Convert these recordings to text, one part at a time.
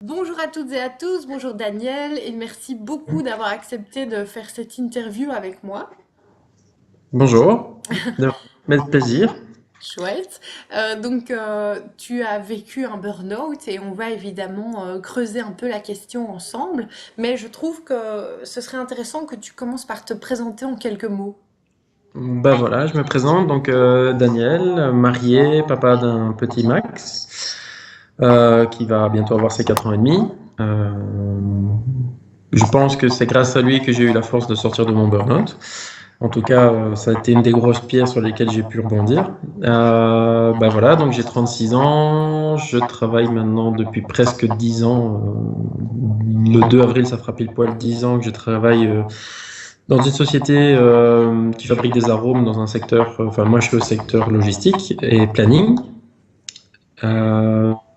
Bonjour à toutes et à tous, bonjour Daniel, et merci beaucoup d'avoir accepté de faire cette interview avec moi. Bonjour, de avec plaisir. Chouette. Tu as vécu un burn-out et on va évidemment creuser un peu la question ensemble, mais je trouve que ce serait intéressant que tu commences par te présenter en quelques mots. Bah voilà, je me présente donc Daniel, marié, papa d'un petit Max, qui va bientôt avoir ses 4 ans et demi. Euh, je pense que c'est grâce à lui que j'ai eu la force de sortir de mon burn-out. En tout cas, ça a été une des grosses pierres sur lesquelles j'ai pu rebondir. Bah voilà, donc j'ai 36 ans, je travaille maintenant depuis presque 10 ans. Le 2 avril, ça fera pile poil 10 ans que je travaille dans une société qui fabrique des arômes dans un secteur, enfin moi je suis au secteur logistique et planning.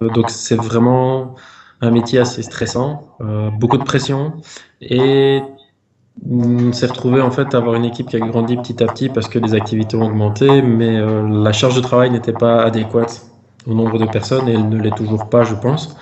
Donc c'est vraiment un métier assez stressant, beaucoup de pression et on s'est retrouvé en fait à avoir une équipe qui a grandi petit à petit parce que les activités ont augmenté, mais la charge de travail n'était pas adéquate au nombre de personnes et elle ne l'est toujours pas, je pense.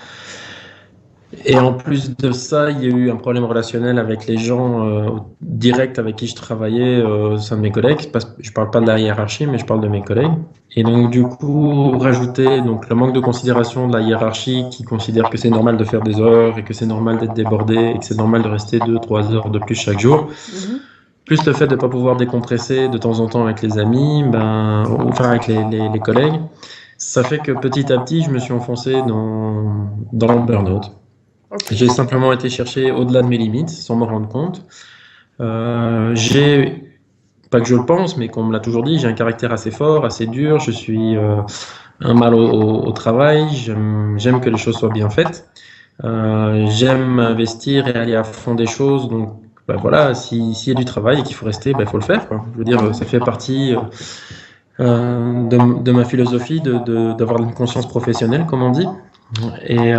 Et en plus de ça, il y a eu un problème relationnel avec les gens directs avec qui je travaillais, au sein de mes collègues. Parce que je parle pas de la hiérarchie, mais je parle de mes collègues. Et donc du coup, rajouter donc le manque de considération de la hiérarchie qui considère que c'est normal de faire des heures et que c'est normal d'être débordé et que c'est normal de rester 2, 3 heures de plus chaque jour. Mhm. Plus le fait de ne pas pouvoir décompresser de temps en temps avec les amis, enfin avec les collègues, ça fait que petit à petit, je me suis enfoncé dans le burn-out. Ok. J'ai simplement été chercher au-delà de mes limites sans me rendre compte. Pas que je le pense, mais qu'on me l'a toujours dit, j'ai un caractère assez fort, assez dur. Je suis un mal au travail. J'aime que les choses soient bien faites. J'aime investir et aller à fond des choses. Donc, bah voilà, s'il y a du travail et qu'il faut rester, il faut le faire, quoi. Je veux dire, ça Mhm. fait partie de ma philosophie d'avoir une conscience professionnelle, comme on dit. Et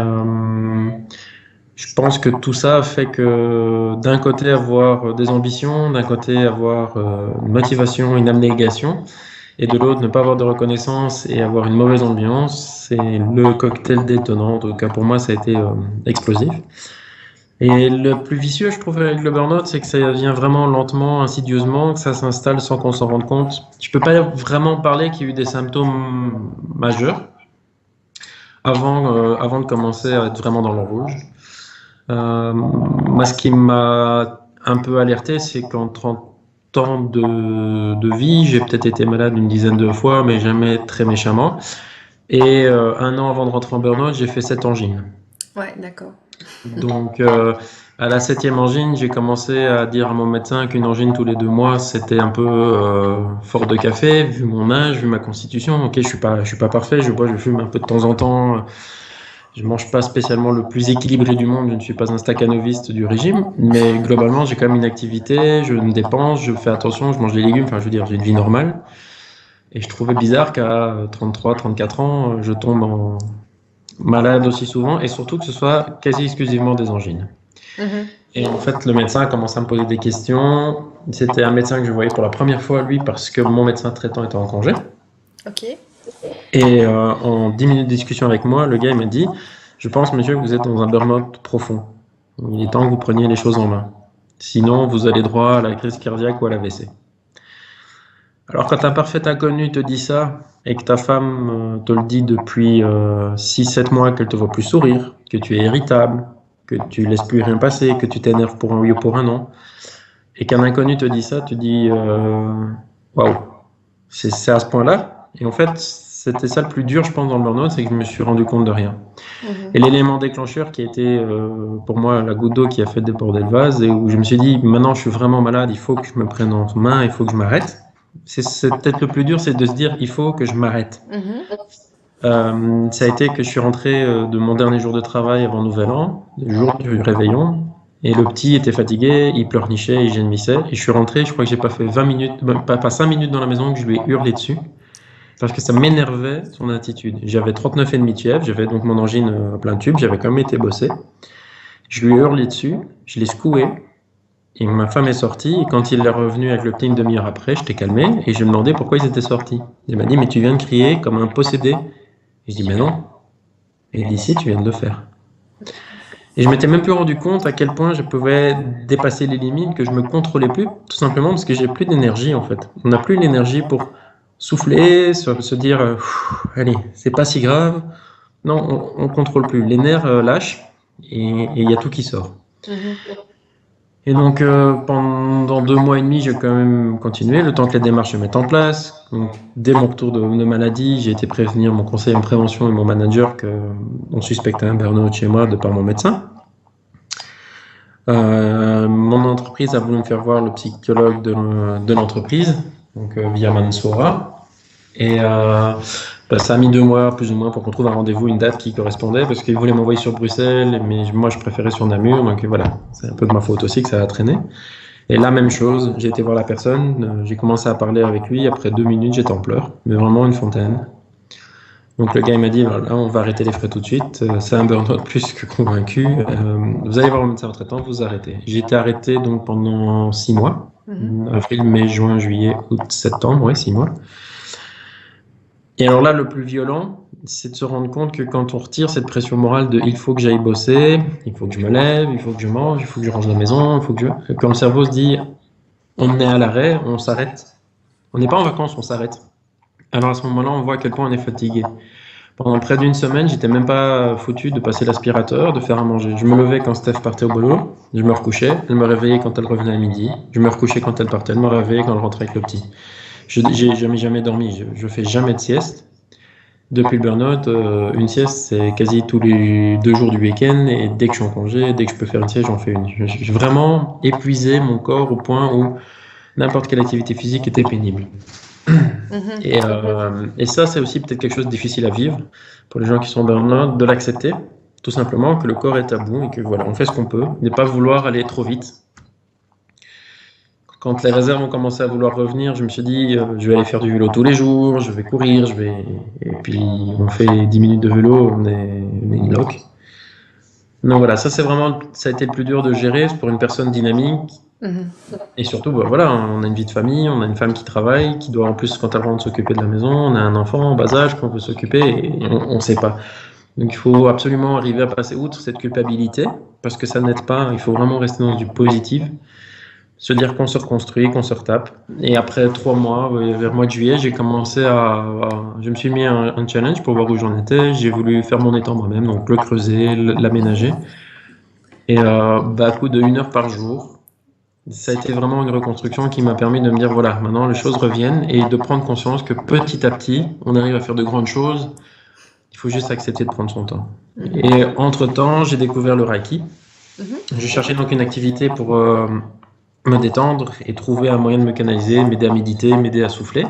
je pense que tout ça fait que d'un côté avoir des ambitions, d'un côté avoir une motivation, une abnégation, et de l'autre ne pas avoir de reconnaissance et avoir une mauvaise ambiance, c'est le cocktail détonnant. En tout cas pour moi ça a été explosif. Et le plus vicieux je trouve avec le burn-out, c'est que ça vient vraiment lentement, insidieusement, que ça s'installe sans qu'on s'en rende compte. Je peux pas vraiment parler qu'il y a eu des symptômes majeurs avant de commencer à être vraiment dans le rouge. Moi, ce qui m'a un peu alerté, c'est qu'en 30 ans de vie, j'ai peut-être été malade une dizaine de fois, mais jamais très méchamment. Et un an avant de rentrer en burn-out, j'ai fait 7 angines. Ouais, d'accord. Donc, à la septième angine, j'ai commencé à dire à mon médecin qu'une angine tous les 2 mois, c'était un peu fort de café, vu mon âge, vu ma constitution. Ok, je suis pas parfait, je bois, je fume un peu de temps en temps. Je mange pas spécialement le plus équilibré du monde, je ne suis pas un stakhanoviste du régime, mais globalement, j'ai quand même une activité, je me dépense, je fais attention, je mange des légumes, enfin, je veux dire, j'ai une vie normale. Et je trouvais bizarre qu'à 33, 34 ans, je tombe malade aussi souvent, et surtout que ce soit quasi exclusivement des angines. Mhm. Et en fait, le médecin a commencé à me poser des questions. C'était un médecin que je voyais pour la première fois, lui, parce que mon médecin traitant était en congé. Ok. Et en 10 minutes de discussion avec moi, le gars il m'a dit, je pense, monsieur, que vous êtes dans un burn-out profond. Il est temps que vous preniez les choses en main. Sinon, vous allez droit à la crise cardiaque ou à l'AVC. Alors, quand un parfait inconnu te dit ça, et que ta femme te le dit depuis 6-7 mois, qu'elle te voit plus sourire, que tu es irritable, que tu laisses plus rien passer, que tu t'énerves pour un oui ou pour un non, et qu'un inconnu te dit ça, tu dis waouh, c'est à ce point-là. Et en fait, c'était ça le plus dur, je pense, dans le burn-out, c'est que je me suis rendu compte de rien. Et Mhm. l'élément déclencheur qui a été pour moi la goutte d'eau qui a fait déborder le vase, et où je me suis dit, maintenant je suis vraiment malade, il faut que je me prenne en main, il faut que je m'arrête. C'est peut-être le plus dur, c'est de se dire, il faut que je m'arrête. Mhm. Ça a été que je suis rentré de mon dernier jour de travail avant Nouvel An, le jour du réveillon, et le petit était fatigué, il pleurnichait, il gémissait, et je suis rentré, je crois que j'ai pas fait 20 minutes, pas 5 minutes dans la maison que je lui ai hurlé dessus, parce que ça m'énervait son attitude. J'avais 39,5 de fièvre, j'avais donc mon angine à plein tube, j'avais quand même été bossé. Je lui ai hurlé dessus, je l'ai secoué, et ma femme est sortie, et quand il est revenu avec le petit une demi-heure après, je t'ai calmé, et je lui ai demandé pourquoi ils étaient sortis. Il m'a dit, mais tu viens de crier comme un possédé. Et je dis, mais non. Et il dit, si, tu viens de le faire. Et je m'étais même plus rendu compte à quel point je pouvais dépasser les limites, que je me contrôlais plus, tout simplement parce que j'ai plus d'énergie en fait. On n'a plus l'énergie pour souffler, se dire allez, c'est pas si grave. Non, on contrôle plus. Les nerfs lâchent et il y a tout qui sort. Mhm. Et donc pendant 2 mois et demi, j'ai quand même continué, le temps que les démarches se mettent en place. Donc, dès mon retour de maladie, j'ai été prévenir mon conseiller en prévention et mon manager qu'on suspectait un burn-out chez moi de par mon médecin. Mon entreprise a voulu me faire voir le psychologue de l'entreprise, donc via Mansoura. Et ça a mis 2 mois plus ou moins pour qu'on trouve un rendez-vous, une date qui correspondait, parce qu'ils voulaient m'envoyer sur Bruxelles, mais moi je préférais sur Namur, donc voilà, c'est un peu de ma faute aussi que ça a traîné. Et la même chose, j'ai été voir la personne, j'ai commencé à parler avec lui, après 2 minutes j'étais en pleurs, mais vraiment une fontaine. Donc le gars il m'a dit, voilà, on va arrêter les frais tout de suite, c'est un burn-out plus que convaincu, vous allez voir le médecin traitant, vous arrêtez. J'ai été arrêté donc pendant 6 mois, avril, mai, juin, juillet, août, septembre, ouais, 6 mois. Et alors là, le plus violent, c'est de se rendre compte que quand on retire cette pression morale de il faut que j'aille bosser, il faut que je me lève, il faut que je mange, il faut que je range la maison, il faut que je... Quand le cerveau se dit on est à l'arrêt, on s'arrête. On n'est pas en vacances, on s'arrête. Alors à ce moment-là, on voit à quel point on est fatigué. Pendant près d'une semaine, j'étais même pas foutu de passer l'aspirateur, de faire à manger. Je me levais quand Steph partait au boulot, je me recouchais, elle me réveillait quand elle revenait à midi, je me recouchais quand elle partait, elle me réveillait quand elle rentrait avec le petit. J'ai jamais dormi, je fais jamais de sieste. Depuis le burn-out, une sieste, c'est quasi tous les 2 jours du week-end, et dès que je suis en congé, dès que je peux faire une sieste, j'en fais une. J'ai vraiment épuisé mon corps au point où n'importe quelle activité physique était pénible. Et ça, c'est aussi peut-être quelque chose de difficile à vivre pour les gens qui sont en burn-out, de l'accepter, tout simplement, que le corps est à bout et que voilà, on fait ce qu'on peut, ne pas vouloir aller trop vite. Quand les réserves ont commencé à vouloir revenir, je me suis dit, je vais aller faire du vélo tous les jours, je vais courir, et puis on fait 10 minutes de vélo, on est une loc. Donc voilà, ça a été le plus dur de gérer pour une personne dynamique. Et surtout, voilà, on a une vie de famille, on a une femme qui travaille, qui doit en plus, quand elle rentre, s'occuper de la maison, on a un enfant en bas âge qu'on veut s'occuper, et on ne sait pas. Donc il faut absolument arriver à passer outre cette culpabilité, parce que ça n'aide pas, il faut vraiment rester dans du positif. Se dire qu'on se reconstruit, qu'on se retape. Et après 3 mois, vers le mois de juillet, j'ai commencé je me suis mis un challenge pour voir où j'en étais. J'ai voulu faire mon étang moi-même, donc le creuser, l'aménager. Et à coup de 1 heure par jour, ça a été vraiment une reconstruction qui m'a permis de me dire, voilà, maintenant les choses reviennent, et de prendre conscience que petit à petit, on arrive à faire de grandes choses. Il faut juste accepter de prendre son temps. Et entre-temps, j'ai découvert le Reiki. Je cherchais donc une activité pour me détendre et trouver un moyen de me canaliser, m'aider à méditer, m'aider à souffler.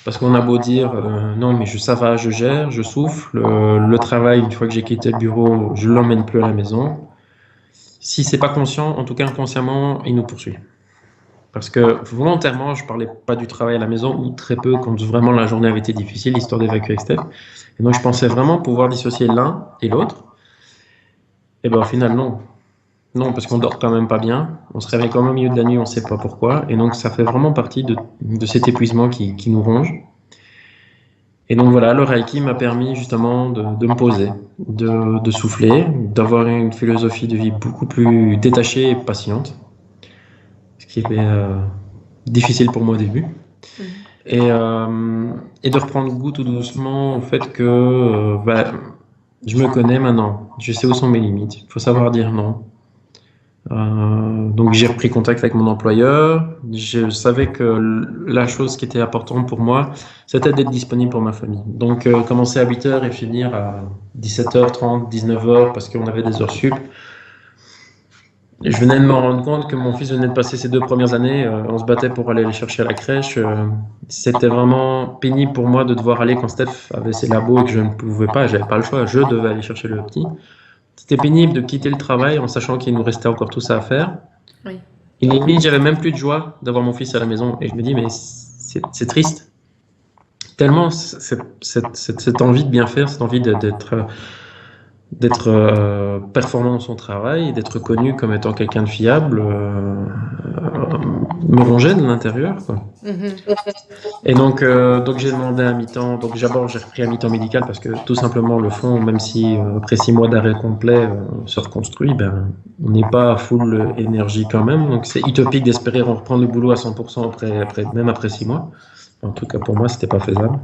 Parce qu'on a beau dire non mais ça va, je gère, je souffle, le travail, une fois que j'ai quitté le bureau, je l'emmène plus à la maison. Si c'est pas conscient, en tout cas inconsciemment, il nous poursuit. Parce que volontairement, je parlais pas du travail à la maison, ou très peu, quand vraiment la journée avait été difficile, histoire d'évacuer avec Steph. Et donc je pensais vraiment pouvoir dissocier l'un et l'autre. Et ben au final non. Non, parce qu'on dort quand même pas bien, on se réveille quand même au milieu de la nuit, on ne sait pas pourquoi, et donc ça fait vraiment partie de cet épuisement qui nous ronge. Et donc voilà, le Reiki m'a permis justement de me poser, de souffler, d'avoir une philosophie de vie beaucoup plus détachée et patiente, ce qui était difficile pour moi au début. Et de reprendre goût tout doucement au fait que je me connais maintenant, je sais où sont mes limites, il faut savoir dire non. Donc j'ai repris contact avec mon employeur. Je savais que la chose qui était importante pour moi, c'était d'être disponible pour ma famille. Donc commencer à 8h et finir à 17h30, 19h, parce qu'on avait des heures sup. Je venais de me rendre compte que mon fils venait de passer ses 2 premières années, on se battait pour aller le chercher à la crèche. C'était vraiment pénible pour moi de devoir aller quand Steph avait ses labos et que je ne pouvais pas, j'avais pas le choix, je devais aller chercher le petit. C'était pénible de quitter le travail en sachant qu'il nous restait encore tout ça à faire. Oui. Et limite, j'avais même plus de joie d'avoir mon fils à la maison. Et je me dis, mais c'est triste. Tellement cette envie de bien faire, cette envie d'être performant dans son travail, d'être connu comme étant quelqu'un de fiable, me rongeait de l'intérieur, quoi. Mhm. Et donc j'ai demandé à mi-temps. Donc d'abord j'ai repris à mi-temps médical parce que tout simplement le fond, même si après 6 mois d'arrêt complet se reconstruit, ben on n'est pas à full énergie quand même. Donc c'est utopique d'espérer reprendre le boulot à 100% même après 6 mois. En tout cas pour moi c'était pas faisable.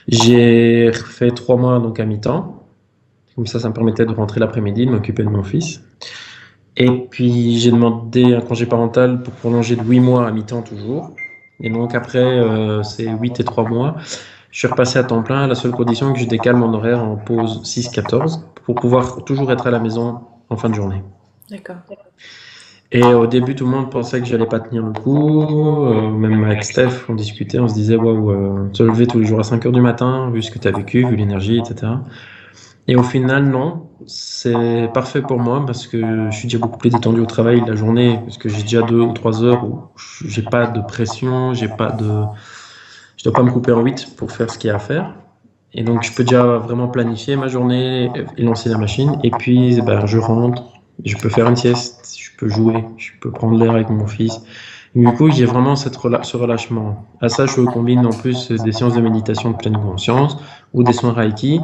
J'ai fait 3 mois donc à mi-temps. Comme ça me permettait de rentrer l'après-midi, de m'occuper de mon fils. Et puis j'ai demandé un congé parental pour prolonger de 8 mois à mi-temps toujours. Et donc après ces 8 et 3 mois, je suis repassé à temps plein à la seule condition que je décale mon horaire en pause 6-14 pour pouvoir toujours être à la maison en fin de journée. D'accord. Et au début, tout le monde pensait que j'allais pas tenir le coup. Même avec Steph, on discutait, on se disait waouh, te lever tous les jours à 5 heures du matin, vu ce que tu as vécu, vu l'énergie, etc. Et au final, non, c'est parfait pour moi parce que je suis déjà beaucoup plus détendu au travail la journée, parce que j'ai déjà 2 ou 3 heures où j'ai pas de pression, je dois pas me couper en 8 pour faire ce qu'il y a à faire. Et donc, je peux déjà vraiment planifier ma journée et lancer la machine. Et puis, ben, je rentre, je peux faire une sieste, je peux jouer, je peux prendre l'air avec mon fils. Et du coup, j'ai vraiment ce relâchement. À ça, je combine en plus des séances de méditation de pleine conscience ou des soins Reiki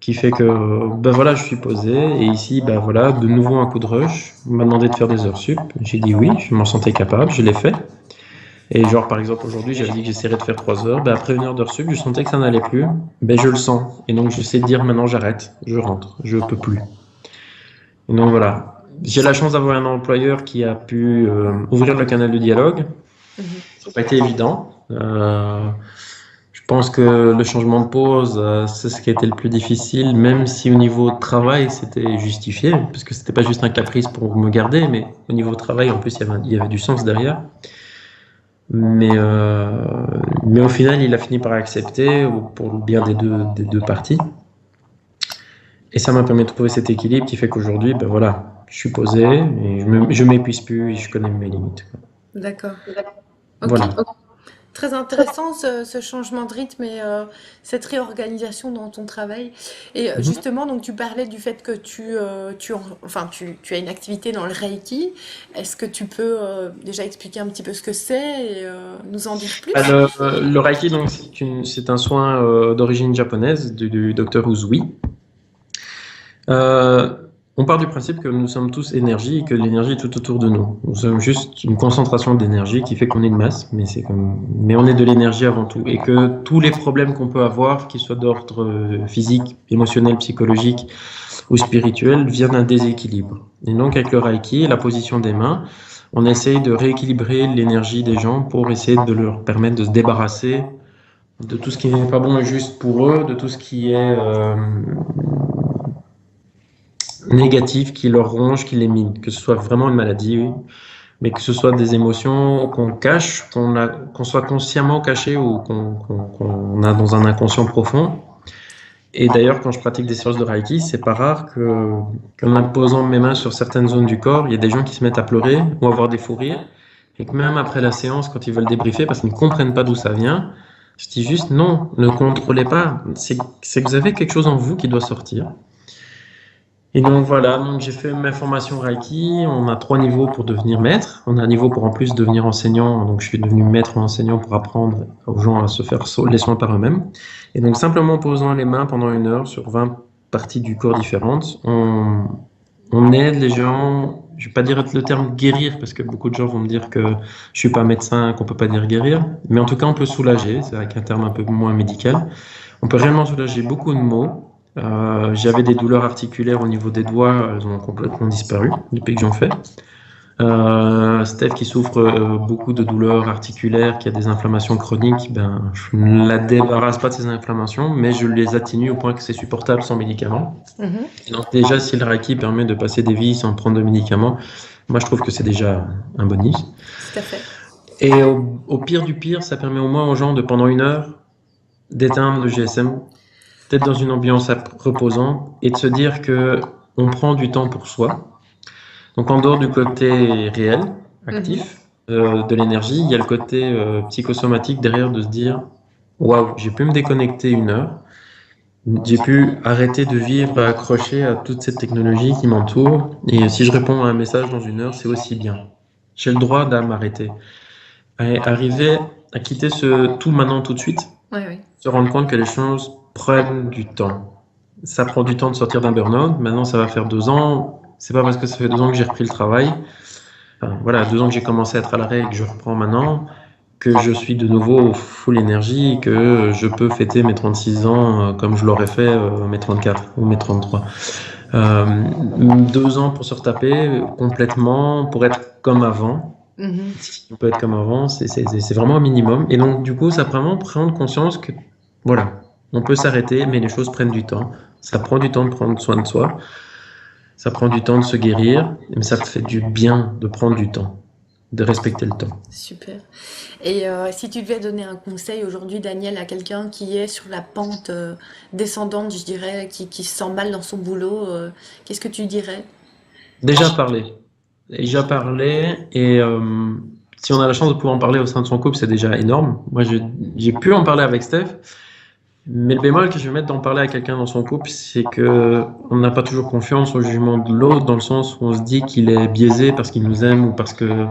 qui fait que ben voilà, je suis posé et ici ben voilà, de nouveau un coup de rush. On m'a demandé de faire des heures sup. J'ai dit oui, je m'en sentais capable, je l'ai fait. Et genre par exemple aujourd'hui, j'avais dit que j'essaierais de faire 3 heures. Ben, après 1 heure d'heure sup, je sentais que ça n'allait plus. Ben je le sens et donc je sais dire maintenant j'arrête, je rentre, je peux plus. Et donc voilà, j'ai la chance d'avoir un employeur qui a pu ouvrir le canal de dialogue. Mhm. Ça n'a pas été évident. Je pense que le changement de pause, c'est ce qui a été le plus difficile, même si au niveau de travail, c'était justifié, parce que c'était pas juste un caprice pour me garder, mais au niveau travail, en plus, il y avait du sens derrière. Mais au final, il a fini par accepter pour le bien des deux parties. Et ça m'a permis de trouver cet équilibre qui fait qu'aujourd'hui, ben voilà, je suis posé et je m'épuise plus et je connais mes limites, quoi. D'accord. Ok. Voilà. Très intéressant ce changement de rythme et cette réorganisation dans ton travail. Et Mhm. justement, donc tu parlais du fait que tu as une activité dans le Reiki. Est-ce que tu peux déjà expliquer un petit peu ce que c'est et nous en dire plus? Le Reiki, donc, c'est un soin d'origine japonaise du docteur Uzui. Euh, on part du principe que nous sommes tous énergie et que l'énergie est tout autour de nous. Nous sommes juste une concentration d'énergie qui fait qu'on est une masse, mais on est de l'énergie avant tout. Et que tous les problèmes qu'on peut avoir, qu'ils soient d'ordre physique, émotionnel, psychologique ou spirituel, viennent d'un déséquilibre. Et donc, avec le Reiki, la position des mains, on essaye de rééquilibrer l'énergie des gens pour essayer de leur permettre de se débarrasser de tout ce qui n'est pas bon et juste pour eux, de tout ce qui est négatif qui leur ronge, qui les mine, que ce soit vraiment une maladie, oui, mais que ce soit des émotions qu'on cache, qu'on soit consciemment caché ou qu'on a dans un inconscient profond. Et d'ailleurs, quand je pratique des séances de Reiki, c'est pas rare qu'en imposant mes mains sur certaines zones du corps, il y a des gens qui se mettent à pleurer ou à avoir des fous rires, et que même après la séance, quand ils veulent débriefer, parce qu'ils ne comprennent pas d'où ça vient, je dis juste non, ne contrôlez pas, c'est que vous avez quelque chose en vous qui doit sortir. Et donc voilà, donc j'ai fait ma formation Reiki. On a 3 niveaux pour devenir maître. On a un niveau pour en plus devenir enseignant. Donc je suis devenu maître ou enseignant pour apprendre aux gens à se faire les soins par eux-mêmes. Et donc simplement en posant les mains pendant 1 heure sur 20 parties du corps différentes, on aide les gens. Je vais pas dire le terme guérir parce que beaucoup de gens vont me dire que je suis pas médecin, qu'on peut pas dire guérir. Mais en tout cas, on peut soulager. C'est avec un terme un peu moins médical. On peut réellement soulager beaucoup de maux. J'avais des douleurs articulaires au niveau des doigts, elles ont complètement disparu depuis que j'en fais. Steph qui souffre beaucoup de douleurs articulaires, qui a des inflammations chroniques, ben, je ne la débarrasse pas de ces inflammations, mais je les atténue au point que c'est supportable sans médicaments. Mhm. Donc déjà, si le Reiki permet de passer des vies sans prendre de médicaments, moi je trouve que c'est déjà un bonus. Tout à fait. Et au pire du pire, ça permet au moins aux gens de pendant 1 heure d'éteindre le GSM, d'être dans une ambiance reposante et de se dire que on prend du temps pour soi. Donc en dehors du côté réel, actif, de l'énergie, il y a le côté psychosomatique derrière de se dire waouh, j'ai pu me déconnecter 1 heure, j'ai pu arrêter de vivre accroché à toute cette technologie qui m'entoure et si je réponds à un message dans 1 heure, c'est aussi bien. J'ai le droit d'à m'arrêter. Arriver à quitter ce tout maintenant, tout de suite, Oui, oui. se rendre compte que les choses prennent du temps. Ça prend du temps de sortir d'un burn-out. Maintenant, ça va faire 2 ans. C'est pas parce que ça fait 2 ans que j'ai repris le travail, enfin, voilà, 2 ans que j'ai commencé à être à l'arrêt et que je reprends maintenant, que je suis de nouveau full énergie, que je peux fêter mes 36 ans comme je l'aurais fait mes 34 ou mes 33. 2 ans pour se retaper complètement, pour être comme avant. Mhm. Si on peut être comme avant, c'est vraiment un minimum. Et donc, du coup, ça vraiment prendre conscience que, voilà, on peut s'arrêter, mais les choses prennent du temps. Ça prend du temps de prendre soin de soi. Ça prend du temps de se guérir, mais ça fait du bien de prendre du temps, de respecter le temps. Super. Et si tu devais donner un conseil aujourd'hui, Daniel, à quelqu'un qui est sur la pente descendante, je dirais, qui se sent mal dans son boulot, qu'est-ce que tu dirais? Déjà parler. Déjà parler, et si on a la chance de pouvoir en parler au sein de son couple, c'est déjà énorme. Moi, j'ai pu en parler avec Steph, mais le bémol que je vais mettre d'en parler à quelqu'un dans son couple, c'est que on n'a pas toujours confiance au jugement de l'autre, dans le sens où on se dit qu'il est biaisé parce qu'il nous aime ou parce que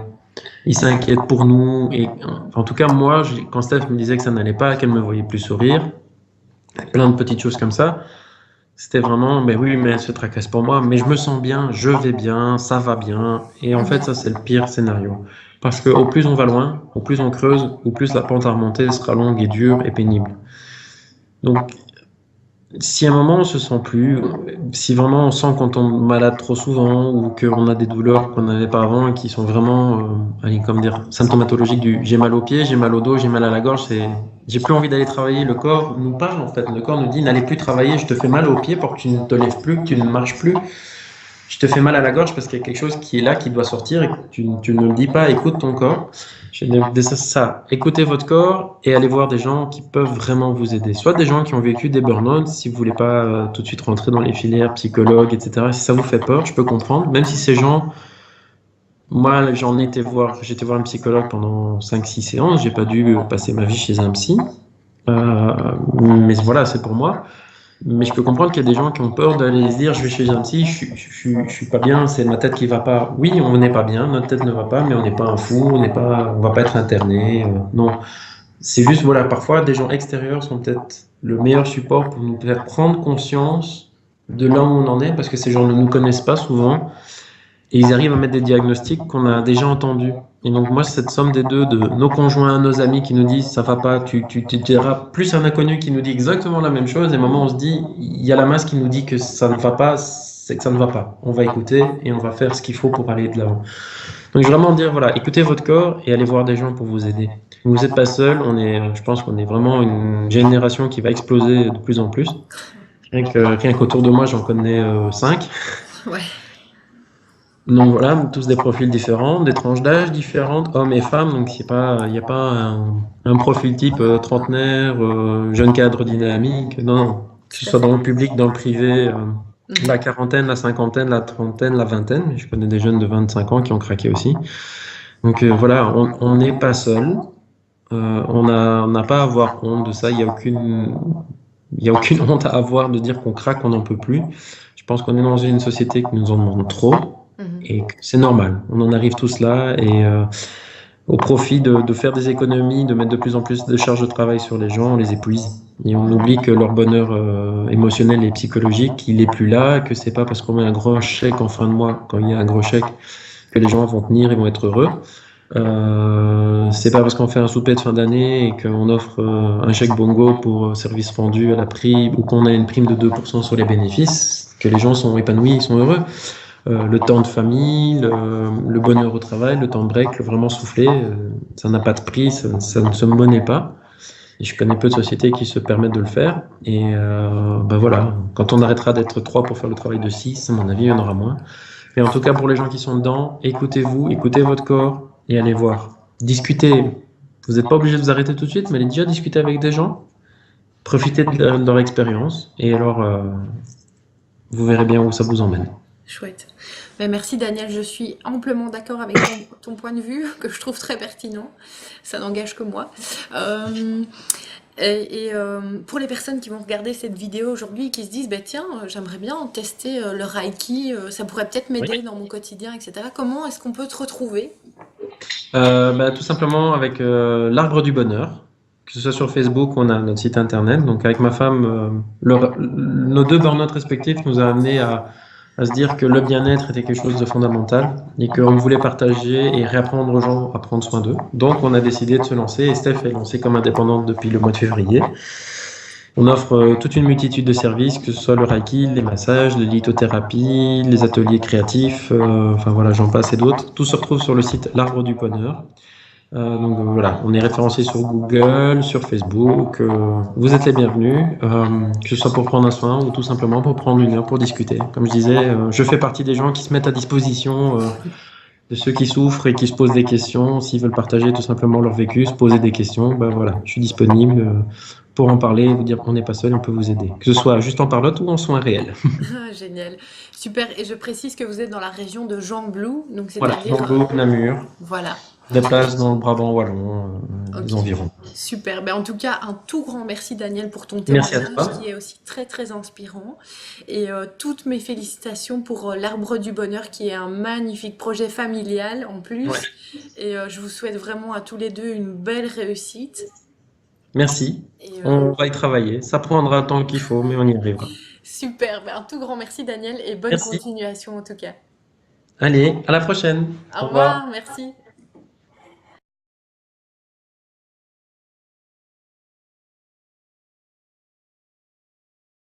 il s'inquiète pour nous. Et en tout cas, moi, quand Steph me disait que ça n'allait pas, qu'elle me voyait plus sourire, plein de petites choses comme ça, c'était vraiment, mais oui, mais elle se tracasse pour moi, mais je me sens bien, je vais bien, ça va bien. Et en fait, ça, c'est le pire scénario. Parce que au plus on va loin, au plus on creuse, au plus la pente à remonter sera longue et dure et pénible. Donc, si à un moment on se sent plus, si vraiment on sent qu'on tombe malade trop souvent ou qu'on a des douleurs qu'on n'avait pas avant et qui sont vraiment, allez, comment dire, symptomatologiques du j'ai mal aux pieds, j'ai mal au dos, j'ai mal à la gorge, c'est j'ai plus envie d'aller travailler. Le corps nous parle en fait, le corps nous dit n'allez plus travailler, je te fais mal aux pieds pour que tu ne te lèves plus, que tu ne marches plus. Je te fais mal à la gorge parce qu'il y a quelque chose qui est là, qui doit sortir et que tu ne le dis pas, écoute ton corps. Ça, écoutez votre corps et allez voir des gens qui peuvent vraiment vous aider. Soit des gens qui ont vécu des burn-out, si vous voulez pas tout de suite rentrer dans les filières psychologues, etc. Si ça vous fait peur, je peux comprendre. Même si ces gens, moi j'étais voir un psychologue pendant 5, 6 séances, j'ai pas dû passer ma vie chez un psy. Mais voilà, c'est pour moi. Mais je peux comprendre qu'il y a des gens qui ont peur d'aller se dire je vais chez un psy, je suis pas bien, c'est ma tête qui va pas. Oui, on n'est pas bien, notre tête ne va pas, mais on n'est pas un fou, on va pas être interné. Non, c'est juste voilà, parfois des gens extérieurs sont peut-être le meilleur support pour nous faire prendre conscience de là où on en est, parce que ces gens ne nous connaissent pas souvent et ils arrivent à mettre des diagnostics qu'on a déjà entendus. Et donc moi, cette somme des deux, de nos conjoints, nos amis qui nous disent ça va pas, tu diras, plus un inconnu qui nous dit exactement la même chose, et à un moment on se dit, il y a la masse qui nous dit que ça ne va pas, c'est que ça ne va pas. On va écouter et on va faire ce qu'il faut pour aller de l'avant. Donc vraiment dire, voilà, écoutez votre corps et allez voir des gens pour vous aider. Vous n'êtes pas seul, je pense qu'on est vraiment une génération qui va exploser de plus en plus. Rien qu'autour de moi, j'en connais 5. Ouais. Donc voilà, tous des profils différents, des tranches d'âge différentes, hommes et femmes. Donc il n'y a pas un profil type trentenaire, jeune cadre dynamique. Non, non. Que ce Tout à soit fait. dans le public, dans le privé, la Mhm. quarantaine, la cinquantaine, la trentaine, la vingtaine. Je connais des jeunes de 25 ans qui ont craqué aussi. Donc voilà, on n'est pas seul. On n'a pas à avoir honte de ça. Il y a aucune honte à avoir de dire qu'on craque, qu'on n'en peut plus. Je pense qu'on est dans une société qui nous en demande trop. Mhm. Et que c'est normal, on en arrive tous là et au profit de faire des économies, de mettre de plus en plus de charges de travail sur les gens, on les épuise. Et on oublie que leur bonheur émotionnel et psychologique, il est plus là, que c'est pas parce qu'on met un gros chèque en fin de mois, quand il y a un gros chèque, que les gens vont tenir et vont être heureux. C'est pas parce qu'on fait un souper de fin d'année et qu'on offre un chèque bongo pour service rendu à la prime ou qu'on a une prime de 2% sur les bénéfices que les gens sont épanouis, ils sont heureux. Le temps de famille, le bonheur au travail, le temps de break, le vraiment souffler, ça n'a pas de prix, ça ne se monnaie pas. Et je connais peu de sociétés qui se permettent de le faire. Et ben voilà, quand on arrêtera d'être 3 pour faire le travail de 6, à mon avis, il y en aura moins. Et en tout cas, pour les gens qui sont dedans, écoutez-vous, écoutez votre corps et allez voir. Discutez. Vous n'êtes pas obligé de vous arrêter tout de suite, mais allez déjà discuter avec des gens. Profitez de leur expérience. Et alors, vous verrez bien où ça vous emmène. Chouette. Mais merci Daniel, je suis amplement d'accord avec ton point de vue, que je trouve très pertinent. Ça n'engage que moi. Euh, pour les personnes qui vont regarder cette vidéo aujourd'hui, qui se disent, bah, tiens, j'aimerais bien tester le Reiki, ça pourrait peut-être Oui. m'aider dans mon quotidien, etc. Comment est-ce qu'on peut te retrouver? Tout simplement avec l'Arbre du Bonheur, que ce soit sur Facebook ou on a notre site internet. Donc avec ma femme, nos deux burn-out respectifs nous a amené à se dire que le bien-être était quelque chose de fondamental et qu'on voulait partager et réapprendre aux gens à prendre soin d'eux. Donc on a décidé de se lancer et Steph est lancée comme indépendante depuis le mois de février. On offre toute une multitude de services, que ce soit le Reiki, les massages, les lithothérapies, les ateliers créatifs, enfin voilà, j'en passe et d'autres. Tout se retrouve sur le site L'Arbre du Bonheur. Voilà, on est référencé sur Google, sur Facebook. Vous êtes les bienvenus, que ce soit pour prendre un soin ou tout simplement pour prendre une heure pour discuter. Comme je disais, je fais partie des gens qui se mettent à disposition de ceux qui souffrent et qui se posent des questions. S'ils veulent partager tout simplement leur vécu, se poser des questions, ben voilà, je suis disponible pour en parler, vous dire qu'on n'est pas seul, on peut vous aider. Que ce soit juste en parlotte ou en soins réels. Ah, génial. Super. Et je précise que vous êtes dans la région de Gembloux, donc Voilà, c'est-à-dire... Bordeaux, Namur, voilà. des places dans le Brabant wallon, les Ok. environs. Super. Ben, en tout cas, un tout grand merci Daniel pour ton Merci à témoignage toi. qui est aussi très très inspirant. Et toutes mes félicitations pour l'Arbre du Bonheur qui est un magnifique projet familial en plus. Ouais. Et je vous souhaite vraiment à tous les deux une belle réussite. Merci. Et On va y travailler. Ça prendra le temps qu'il faut, mais on y arrivera. super. Ben, un tout grand merci Daniel et bonne Merci. continuation en tout cas. Allez, à la prochaine. Au Au revoir. revoir, merci.